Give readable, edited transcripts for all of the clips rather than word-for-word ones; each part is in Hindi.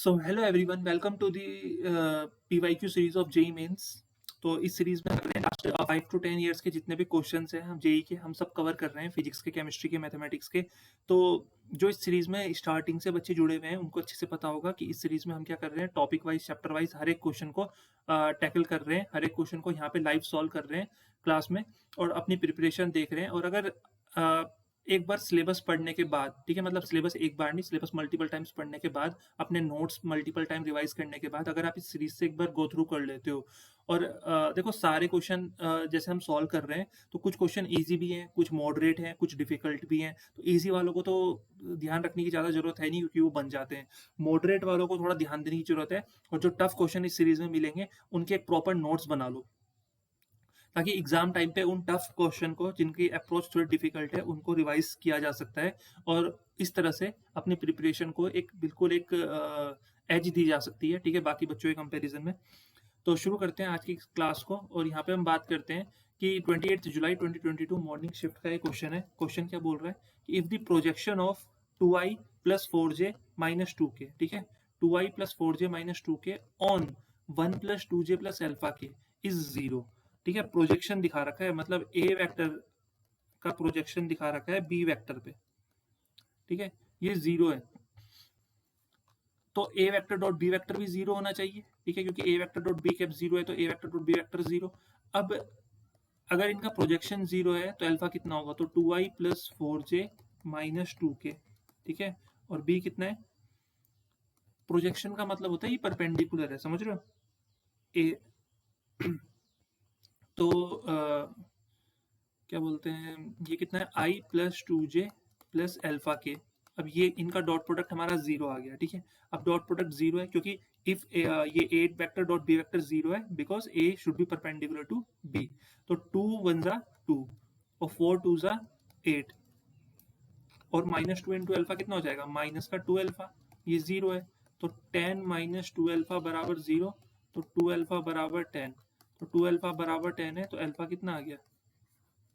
So hello everyone, welcome to the PYQ series of JEE mains. तो इस सीरीज में हमने लास्ट 5 to 10 इयर्स के जितने भी क्वेश्चंस हैं हम जेई के हम सब कवर कर रहे हैं, फिजिक्स के, केमिस्ट्री के, मैथमेटिक्स के। तो जो इस सीरीज में स्टार्टिंग से बच्चे जुड़े हुए हैं उनको अच्छे से पता होगा कि इस सीरीज में हम क्या कर रहे हैं। टॉपिक वाइज, चैप्टर वाइज हर एक क्वेश्चन को टैकल कर रहे हैं, हर एक क्वेश्चन को यहाँ पे लाइव सॉल्व कर रहे हैं क्लास में, और अपनी प्रिपरेशन देख रहे हैं। और अगर एक बार सिलेबस पढ़ने के बाद, ठीक है, मतलब सिलेबस एक बार नहीं, सिलेबस मल्टीपल टाइम्स पढ़ने के बाद, अपने नोट्स मल्टीपल टाइम रिवाइज करने के बाद, अगर आप इस सीरीज से एक बार गो थ्रू कर लेते हो और देखो सारे क्वेश्चन जैसे हम सॉल्व कर रहे हैं, तो कुछ क्वेश्चन इजी भी हैं, कुछ मॉडरेट हैं, कुछ डिफिकल्ट भी हैं। तो इजी वालों को तो ध्यान रखने की ज़्यादा जरूरत है नहीं क्योंकि वो बन जाते हैं। मॉडरेट वालों को थोड़ा ध्यान देने की जरूरत है, और जो टफ क्वेश्चन इस सीरीज में मिलेंगे उनके एक प्रॉपर नोट्स बना लो, ताकि एग्जाम टाइम पे उन टफ क्वेश्चन को, जिनकी अप्रोच थोड़ी डिफिकल्ट है, उनको रिवाइज किया जा सकता है। और इस तरह से अपनी प्रिपरेशन को एक बिल्कुल एक एज दी जा सकती है, ठीक है, बाकी बच्चों के कंपैरिजन में। तो शुरू करते हैं आज की क्लास को, और यहाँ पे हम बात करते हैं कि 28 जुलाई 2022 मॉर्निंग शिफ्ट का एक क्वेश्चन है। क्वेश्चन क्या बोल रहा है कि if the projection of 2i plus 4j minus 2k, ठीक है, 2i plus 4j minus 2k on 1 plus 2j plus alpha के इज जीरो। ठीक है, प्रोजेक्शन दिखा रखा है, मतलब ए वेक्टर का प्रोजेक्शन दिखा रखा है बी वेक्टर पे, ठीक है, ये जीरो है। तो A vector dot B vector भी जीरो होना चाहिए, ठीक है, क्योंकि A vector dot B cap zero है, तो A vector dot B vector zero. अब अगर इनका प्रोजेक्शन जीरो है तो अल्फा कितना होगा, तो 2i plus 4j minus 2k, ठीक है, और बी कितना है, प्रोजेक्शन का मतलब होता है ये परपेंडिकुलर है, समझ रहे हो। ए तो क्या बोलते हैं, ये कितना है, आई प्लस 2j प्लस एल्फा के। अब ये इनका डॉट प्रोडक्ट हमारा जीरो आ गया, ठीक है। अब डॉट प्रोडक्ट जीरो है क्योंकि इफ ये A vector dot B vector zero है, because A should be perpendicular to B. तो 2 वन जा 2 और 4 टू जा 8, और माइनस 2 इंटू एल्फा कितना हो जाएगा, माइनस का 2 एल्फा, ये जीरो है। तो 10 माइनस 2 एल्फा बराबर जीरो, तो 2 एल्फा बराबर 10, तो 2 एल्फा बराबर 10 है, तो एल्फा कितना आ गया,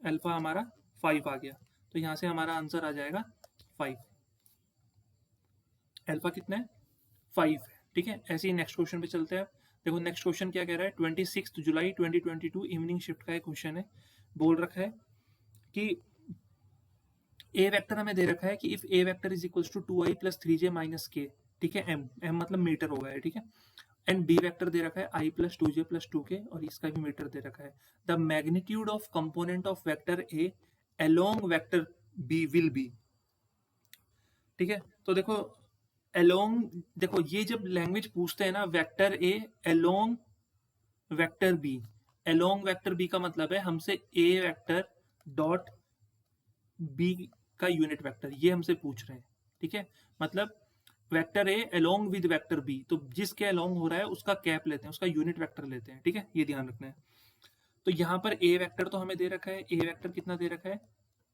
अल्फा हमारा 5 आ गया। तो यहां से हमारा आंसर आ जाएगा 5। अल्फा कितना है, 5 है, ठीक है। ऐसे ही नेक्स्ट क्वेश्चन पे चलते हैं। देखो नेक्स्ट क्वेश्चन क्या कह रहा है, 26 जुलाई 2022 इवनिंग शिफ्ट का एक क्वेश्चन है। बोल रखा है कि ए वेक्टर हमें दे रखा है कि if a vector is equals to 2i plus 3j minus k, ठीक है, एम मतलब मीटर होगा है, ठीक है। एंड बी वेक्टर दे रखा है i plus 2j plus 2k, और इसका भी मीटर दे रखा है। The magnitude of component of vector A along vector B will be, ठीक है। तो देखो अलोंग, देखो ये जब लैंग्वेज पूछते हैं ना, vector A along vector B, along vector B का मतलब है हमसे ए वेक्टर डॉट बी का यूनिट वेक्टर, ये हमसे पूछ रहे हैं, ठीक है। मतलब vector A along with vector B, तो जिसके अलोंग हो रहा है उसका कैप लेते हैं, उसका यूनिट वेक्टर लेते हैं, ठीक है, ये ध्यान रखना है। तो यहाँ पर ए वेक्टर तो हमें दे रखा है, ए वेक्टर कितना दे रखा है,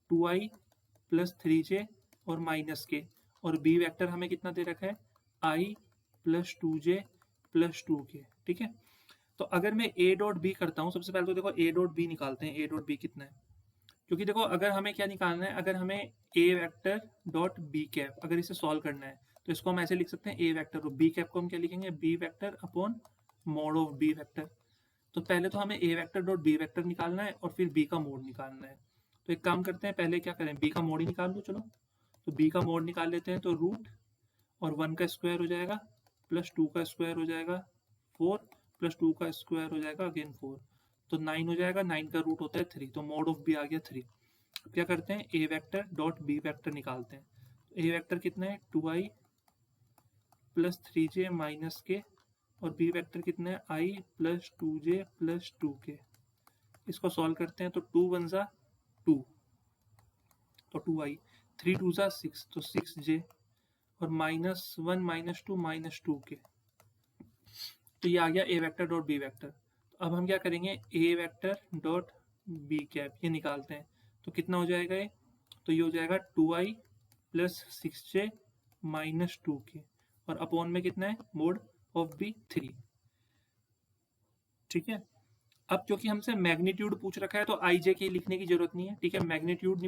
2i प्लस 3j और माइनस के, और बी वेक्टर हमें कितना दे रखा है, i plus 2j plus 2k, ठीक है। तो अगर मैं a डॉट बी करता हूँ, सबसे पहले तो देखो a डॉट बी निकालते हैं, a डॉट बी कितना है, क्योंकि देखो अगर हमें क्या निकालना है, अगर हमें a vector dot B cap अगर इसे सॉल्व करना है, तो इसको हम ऐसे लिख सकते हैं, a वेक्टर और b कैप को हम क्या लिखेंगे, b vector upon mode of b vector. तो पहले तो हमें a vector dot b vector निकालना है और फिर b का मोड निकालना है। तो एक काम करते हैं, पहले क्या करें, b का मोड ही निकाल लो, चलो। तो b का मोड निकाल लेते हैं, तो रूट और 1 का स्क्वायर हो जाएगा, प्लस 2 का स्क्वायर हो जाएगा 4, प्लस 2 का स्क्वायर हो जाएगा अगेन 4, तो 9 हो जाएगा, 9 का रूट होता है 3, तो मोड ऑफ b आ गया 3। अब क्या करते हैं, a vector dot b vector निकालते हैं। तो a वेक्टर कितना है, 2i प्लस 3j माइनस के, और b वेक्टर कितना है, i plus 2j plus 2k। इसको सॉल्व करते हैं, तो 2 वन ज़ा 2, तो 2i, 3 टू ज़ा 6, तो 6j, और माइनस 1 माइनस 2 माइनस 2k। तो ये आ गया ए वेक्टर डॉट बी वेक्टर। तो अब हम क्या करेंगे, ए वेक्टर डॉट बी कैप ये निकालते हैं, तो कितना हो जाएगा ये, तो ये हो जाएगा 2i plus 6j minus 2k, और अपॉन में कितना है, मोड ऑफ बी 3, ठीक है। अब क्योंकि हमसे मैग्नीट्यूड पूछ रखा है तो आई जे के लिखने की जरूरत नहीं है, ठीक है, मैग्नीट्यूड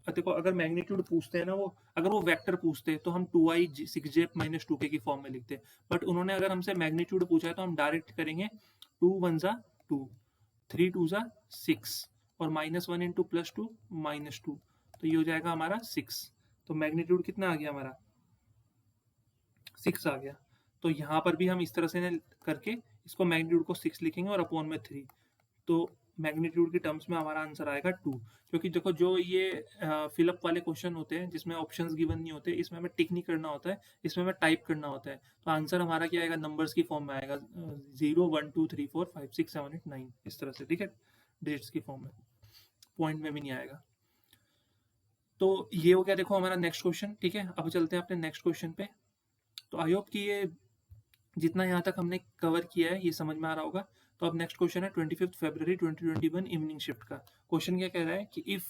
देखो अगर मैग्नीट्यूड पूछते हैं ना, वो अगर वो वेक्टर पूछते तो हम 2i 6j माइनस 2k की फॉर्म में लिखते, बट उन्होंने अगर हमसे मैग्नीट्यूड पूछा है तो हम डायरेक्ट करेंगे 2 1 जा 2, 3 2 जा 6 और -1 इंटू +2 -2, तो ये हो जाएगा हमारा 6। तो मैग्नीट्यूड कितना आ गया हमारा 6 आ गया। तो यहाँ पर भी हम इस तरह से करके इसको मैग्नीट्यूड को 6 लिखेंगे और अपॉन में 3, तो मैग्नीट्यूड के टर्म्स में हमारा आंसर आएगा 2। क्योंकि देखो जो ये फिलअप वाले क्वेश्चन होते हैं जिसमें ऑप्शंस गिवन नहीं होते, इसमें हमें टिक नहीं करना होता है, इसमें हमें टाइप करना होता है, तो आंसर हमारा क्या आएगा, नंबर्स की फॉर्म में आएगा 0 1 2 3 4 5 6 7 8 9 इस तरह से, ठीक है, डिजिट्स की फॉर्म में, पॉइंट में भी नहीं आएगा। तो ये हो गया देखो हमारा नेक्स्ट क्वेश्चन, ठीक है। अब चलते हैं अपने नेक्स्ट क्वेश्चन पे। तो आई होप कि ये जितना यहाँ तक हमने कवर किया है ये समझ में आ रहा होगा। तो अब नेक्स्ट क्वेश्चन है 25 फरवरी 2021 इवनिंग शिफ्ट का। क्वेश्चन क्या कह रहा है कि if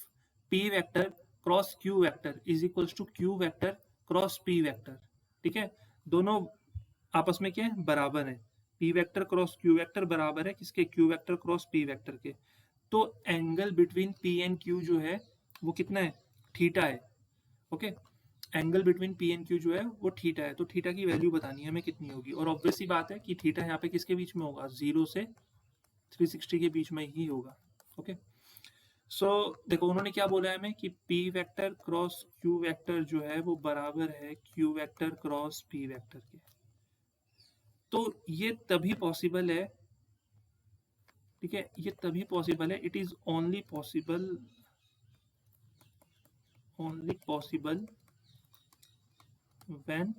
P vector cross Q vector is equals to Q vector cross P vector, ठीक है, दोनों आपस में क्या है, बराबर है। P vector cross Q vector बराबर है किसके, Q vector cross P vector के। तो angle between P and Q जो है वो कितना है, थीटा है, okay. Angle between P and Q जो है वो थीटा है, तो थीटा की वैल्यू बतानी है हमें कितनी होगी, और ऑब्वियस सी बात है कि थीटा यहाँ पे किसके बीच में होगा, 0 से 360 के बीच में ही होगा, ओके। सो देखो उन्होंने क्या बोला है हमें कि P vector cross Q vector जो है वो बराबर है Q vector cross P vector के। तो ये तभी पॉसिबल है, ठीक है, ये तभी पॉसिबल है, it is only possible when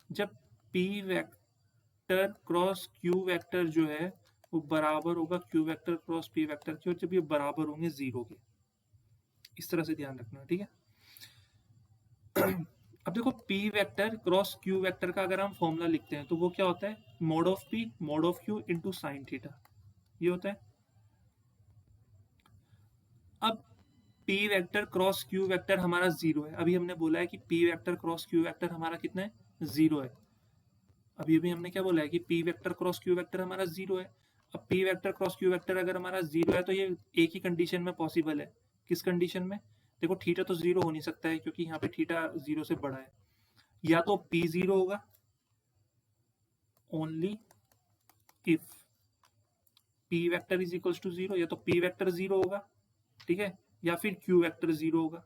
जब P vector cross Q vector जो है वो बराबर होगा Q vector cross P vector के, और जब ये बराबर होंगे 0 के। इस तरह से ध्यान रखना, ठीक है। अब देखो P vector cross Q vector का अगर हम फॉर्मूला लिखते हैं तो वो क्या होता है, mode of P mod of Q into sine theta, ये होता है। अब P vector cross Q vector हमारा 0 है, अभी हमने बोला है कि P vector cross Q vector हमारा कितना है, 0 है। अभी अभी हमने क्या बोला है कि P vector cross Q vector हमारा 0 है। अब P vector cross Q vector अगर हमारा 0 है तो ये एक ही कंडीशन में पॉसिबल है। किस कंडीशन में, देखो थीटा तो 0 हो नहीं सकता है क्योंकि यहाँ पे थीटा 0 से बड़ा है। या तो पी 0 होगा, only if P vector is equals to 0, या तो पी वेक्टर 0 होगा, ठीक है, या फिर क्यू वेक्टर 0 होगा,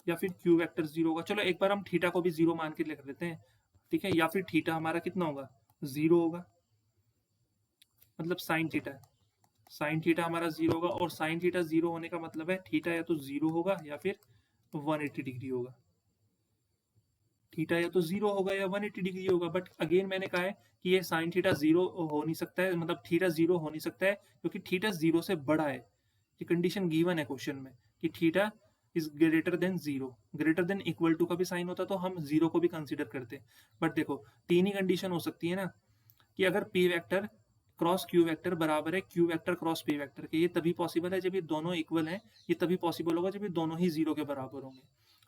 या फिर क्यू वेक्टर 0 होगा। चलो एक बार हम थीटा को भी 0 मान के लिख देते हैं, ठीक है, या फिर थीटा हमारा कितना होगा, 0 होगा, मतलब साइन थीटा है, साइन थीटा हमारा 0 होगा, और साइन थीटा 0 होने का मतलब है थीटा या तो 0 होगा या फिर 180 डिग्री होगा। थीटा या तो 0 होगा या 180 डिग्री होगा, बट अगेन मैंने कहा है कि ये साइन थीटा 0 हो नहीं सकता है, मतलब थीटा 0 हो नहीं सकता है क्योंकि थीटा 0 से बड़ा है। ये कंडीशन गिवन है क्वेश्चन में कि theta is greater than 0, greater than equal to का भी साइन होता तो हम 0 को भी कंसिडर करते। बट देखो तीन ही कंडीशन हो सकती है ना, कि अगर P vector cross Q vector बराबर है Q vector cross P vector के, ये तभी पॉसिबल है जब ये दोनों इक्वल हैं, ये तभी पॉसिबल होगा जब ये दोनों ही 0 के बराबर होंगे।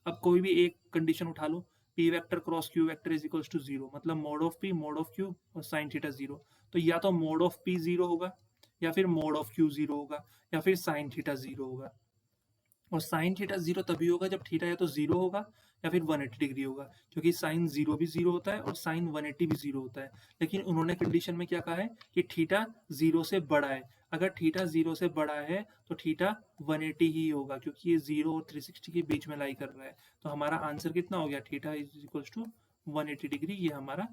अब कोई भी एक कंडीशन उठा लो, P vector cross Q vector is equals to 0, मतलब mod of P mod of Q और साइन थीटा 0, तो या तो मोड ऑफ पी 0 होगा, या फिर मोड ऑफ क्यू 0 होगा, या फिर साइन थीटा 0 होगा। और साइन थीटा 0 तभी होगा जब थीटा या तो 0 होगा या फिर 180 डिग्री होगा, क्योंकि साइन 0 भी 0 होता है और साइन 180 भी 0 होता है। लेकिन उन्होंने कंडीशन में क्या कहा है कि थीटा 0 से बड़ा है। अगर थीटा 0 से बड़ा है तो थीटा 180 ही होगा, क्योंकि ये 0 और 360 के बीच में लाई कर रहा है। तो हमारा आंसर कितना हो गया, theta is equals to 180 degree, ये हमारा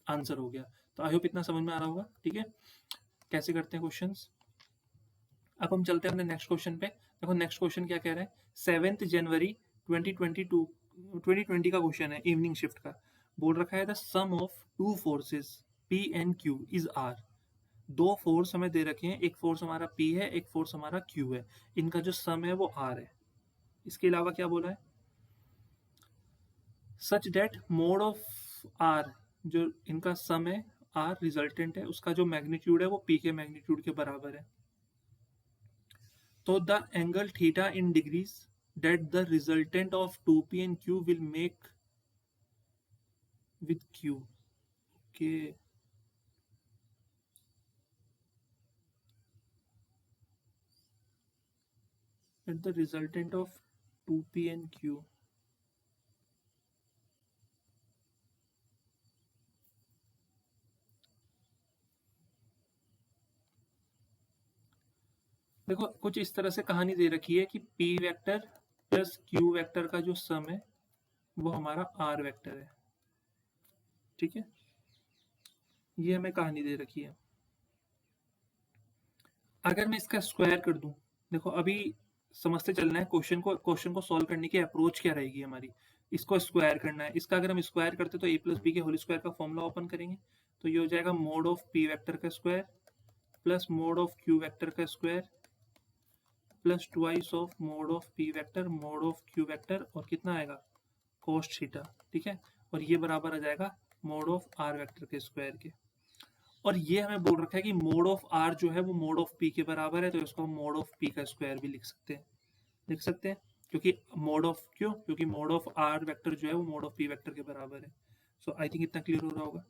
आंसर हो गया। तो आई होप इतना समझ में आ रहा होगा, ठीक है। कैसे करते हैं क्वेश्चंस। अब हम चलते हैं अपने नेक्स्ट क्वेश्चन पे। देखो नेक्स्ट क्वेश्चन क्या कह रहा है, 7 जनवरी 2020 का क्वेश्चन है इवनिंग शिफ्ट का। बोल रखा है the sum of two forces P and Q is R. दो फोर्स हमें दे रखे हैं, एक फोर्स हमारा पी है, एक फोर्स हमारा क्यू है, इनका जो सम है वो आर है। इसके अलावा क्या बोला है, सच डेट मोड ऑफ आर, जो इनका सम है आर रिजल्टेंट है, उसका जो मैग्नीट्यूड है वो पी के मैग्नीट्यूड के बराबर है। तो the angle theta in degrees that the resultant of 2p and q will make with q, okay, that the resultant of 2p and q, देखो कुछ इस तरह से कहानी दे रखी है कि p vector plus q vector का जो सम है वो हमारा r वेक्टर है, ठीक है, ये हमें कहानी दे रखी है। अगर मैं इसका स्क्वायर कर दूं, देखो अभी समझते चलना है क्वेश्चन को सॉल्व करने की अप्रोच क्या रहेगी हमारी। इसको स्क्वायर करना है, इसका अगर हम स्क्वायर करते तो a प्लस बी के होल स्क्वायर का फॉर्मूला ओपन करेंगे, तो ये हो जाएगा मोड ऑफ p वेक्टर का square plus mod of q vector का square plus twice of mod of p vector mod of q vector, और कितना आएगा कोस थीटा, ठीक है, और ये बराबर आ जाएगा मोड ऑफ r वेक्टर के स्क्वायर के। और ये हमें बोल रखा है कि मोड ऑफ r जो है वो मोड ऑफ p के बराबर है, तो इसको हम मोड ऑफ p का स्क्वायर भी लिख सकते हैं, क्योंकि मोड ऑफ r वेक्टर जो है वो मोड ऑफ p वेक्टर के बराबर है। सो आई थिंक इतना क्लियर हो रहा होगा।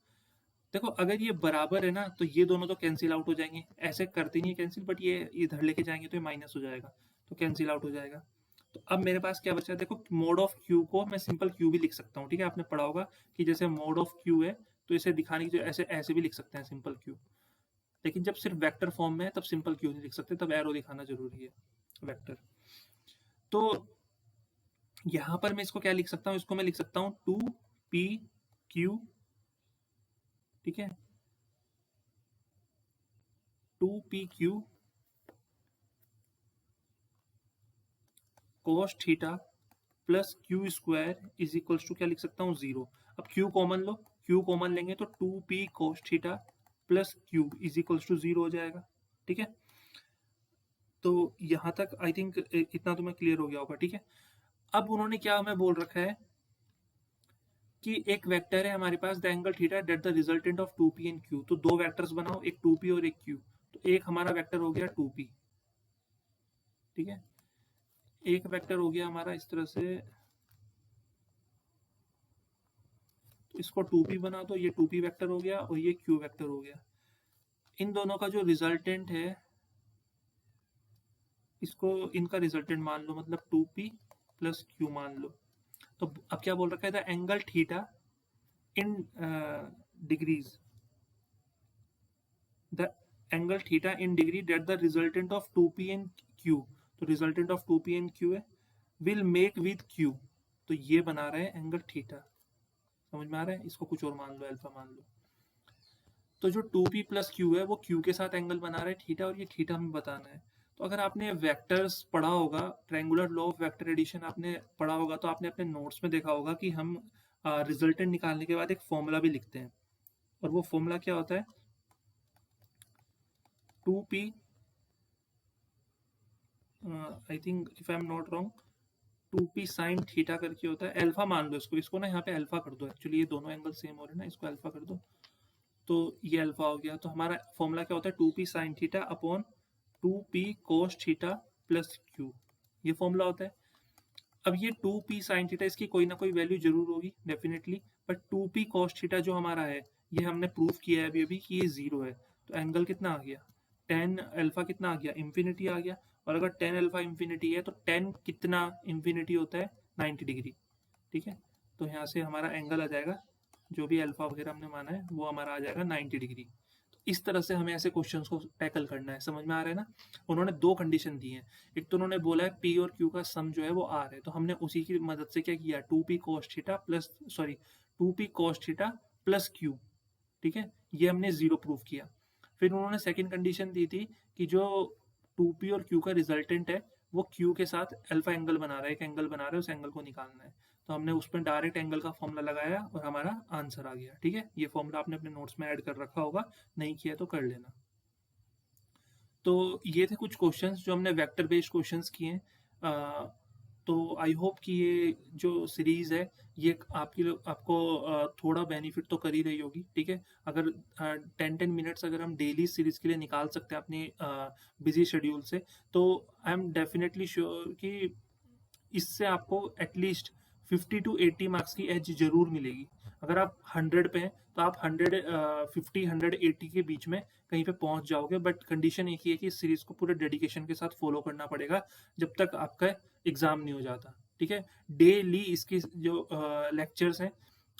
देखो अगर ये बराबर है ना तो ये दोनों तो कैंसिल आउट हो जाएंगे, ऐसे करते नहीं है कैंसिल, बट ये इधर लेके जाएंगे तो ये माइनस हो जाएगा, तो कैंसिल आउट हो जाएगा। तो अब मेरे पास क्या बचा है, देखो मोड ऑफ q को मैं सिंपल q भी लिख सकता हूँ, ठीक है, आपने पढ़ा होगा कि जैसे मोड ऑफ q है तो इसे दिखाने की जो ऐसे ऐसे भी लिख सकते हैं सिंपल q, लेकिन जब सिर्फ वेक्टर फॉर्म में है तब सिंपल q नहीं लिख सकते, तब एरो दिखाना जरूरी है वेक्टर। तो यहाँ पर मैं इसको क्या लिख सकता हूँ, इसको मैं लिख सकता हूँ 2pq, ठीक है, 2pq cos theta plus q square is equals to क्या लिख सकता हूँ 0। अब q कॉमन लो, q कॉमन लेंगे तो 2p cos theta plus q is equals to 0 हो जाएगा, ठीक है। तो यहाँ तक आई थिंक इतना तो मैं क्लियर हो गया होगा, ठीक है। अब उन्होंने क्या हमें बोल रखा है कि एक वेक्टर है हमारे पास the angle theta that the resultant of 2p and q, तो दो वेक्टर्स बनाओ, एक 2p और एक q, तो एक हमारा वेक्टर हो गया 2p, ठीक है, एक वेक्टर हो गया हमारा इस तरह से, तो इसको 2p बना दो, ये 2p वेक्टर हो गया और ये q वेक्टर हो गया। इन दोनों का जो रिजल्टेंट है इसको इनका रिजल्टेंट मान लो, मतलब 2p प्लस q मान लो। तो अब क्या बोल रखा है, the angle theta in degrees, the angle theta in degree date the resultant of 2p and q, तो resultant of 2p and q है, विल मेक विद q, तो ये बना रहे हैं एंगल थीटा, समझ में आ रहा है, इसको कुछ और मान लो, अल्फा मान लो। तो जो 2p प्लस q है वो q के साथ एंगल बना रहा है थीटा, और ये थीटा हमें बताना है। तो अगर आपने वेक्टर्स पढ़ा होगा, triangular law of vector addition आपने पढ़ा होगा, तो आपने अपने नोट्स में देखा होगा कि हम रिजल्टेंट निकालने के बाद एक फॉर्मूला भी लिखते हैं, और वो फॉर्मूला क्या होता है, 2p I think if I am not wrong 2p sine theta करके होता है, अल्फा मान लो इसको ना यहाँ पे अल्फा कर दो, एक्चुअली ये दोनों एंगल सेम हो रहे हैं ना, इसको अल्फा कर दो, तो ये अल्फा हो गया। तो हमारा फॉर्मूला क्या होता है, 2p sine theta upon 2p cos theta plus q, ये फॉर्मूला होता है। अब ये 2p साइन थीटा इसकी कोई ना कोई वैल्यू जरूर होगी definitely, but 2p cos theta जो हमारा है ये हमने प्रूफ किया है अभी अभी कि ये 0 है, तो एंगल कितना आ गया, 10 अल्फा कितना आ गया, इंफिनिटी आ गया। और अगर 10 अल्फा इंफिनिटी है तो 10 कितना इंफिनिटी होता है, 90 डिग्री, ठीक है। तो यहाँ से हमारा एंगल आ जाएगा, जो भी अल्फा वगैरह हमने माना है वो हमारा आ जाएगा 90 डिग्री। तो इस तरह से हमें ऐसे क्वेश्चंस को टैकल करना है, समझ में आ रहा है ना। उन्होंने दो कंडीशन दी है, एक तो उन्होंने बोला है p और q का सम जो है वो r है, तो हमने उसी की मदद से क्या किया, 2p cos theta plus 2p cos theta plus q, ठीक है, ये हमने 0 प्रूफ किया। फिर उन्होंने सेकंड कंडीशन दी थी कि जो 2p और q का रिजल्टेंट है वो q के साथ अल्फा एंगल बना रहा है, एक एंगल बना रहा है, उस एंगल को निकालना है, तो हमने उस पर डायरेक्ट एंगल का फॉर्मूला लगाया और हमारा आंसर आ गया, ठीक है। ये फॉर्मूला आपने अपने नोट्स में ऐड कर रखा होगा, नहीं किया तो कर लेना। तो ये थे कुछ क्वेश्चंस जो हमने वेक्टर बेस्ड क्वेश्चंस किए हैं। तो आई होप कि ये जो सीरीज है ये आपको थोड़ा बेनिफिट तो कर ही रही होगी, ठीक है। अगर 10-10 मिनट्स अगर हम डेली सीरीज के लिए निकाल सकते हैं अपनी बिजी शेड्यूल से, तो आई एम डेफिनेटली श्योर कि इससे आपको एटलीस्ट 50 टू 80 मार्क्स की एज जरूर मिलेगी। अगर आप 100 पे हैं तो आप 150 180 के बीच में कहीं पे पहुंच जाओगे, बट कंडीशन एक ही है कि इस सीरीज को पूरे डेडिकेशन के साथ फॉलो करना पड़ेगा जब तक आपका एग्जाम नहीं हो जाता, ठीक है? डेली इसकी जो लेक्चर्स हैं,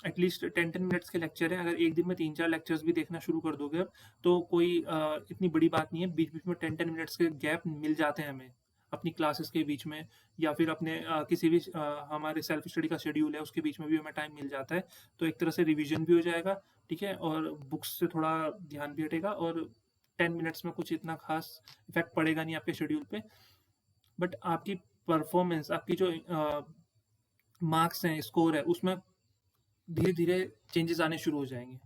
एटलीस्ट 10-10 मिनट्स के लेक्चर हैं, अगर एक दिन में 3-4 लेक्चर्स भी देखना शुरू कर दोगे अब, तो कोई इतनी बड़ी बात नहीं है। बीच-बीच में 10-10 मिनट्स के गैप मिल जाते हैं हमें, अपनी क्लासेस के बीच में, या फिर अपने किसी भी हमारे सेल्फ स्टडी का शेड्यूल है, उसके बीच में भी हमें टाइम मिल जाता है। तो एक तरह से रिवीजन भी हो जाएगा, ठीक है? और बुक्स से थोड़ा ध्यान भी हटेगा, और 10 मिनट्स में कुछ इतना खास इफ़ेक्ट पड़ेगा नहीं आपके शेड्यूल पे। बट आपकी परफॉर्मेंस, आपकी जो मार्क्स हैं, स्कोर है, उसमें धीरे-धीरे चेंजेस आने शुरू हो जाएँगे।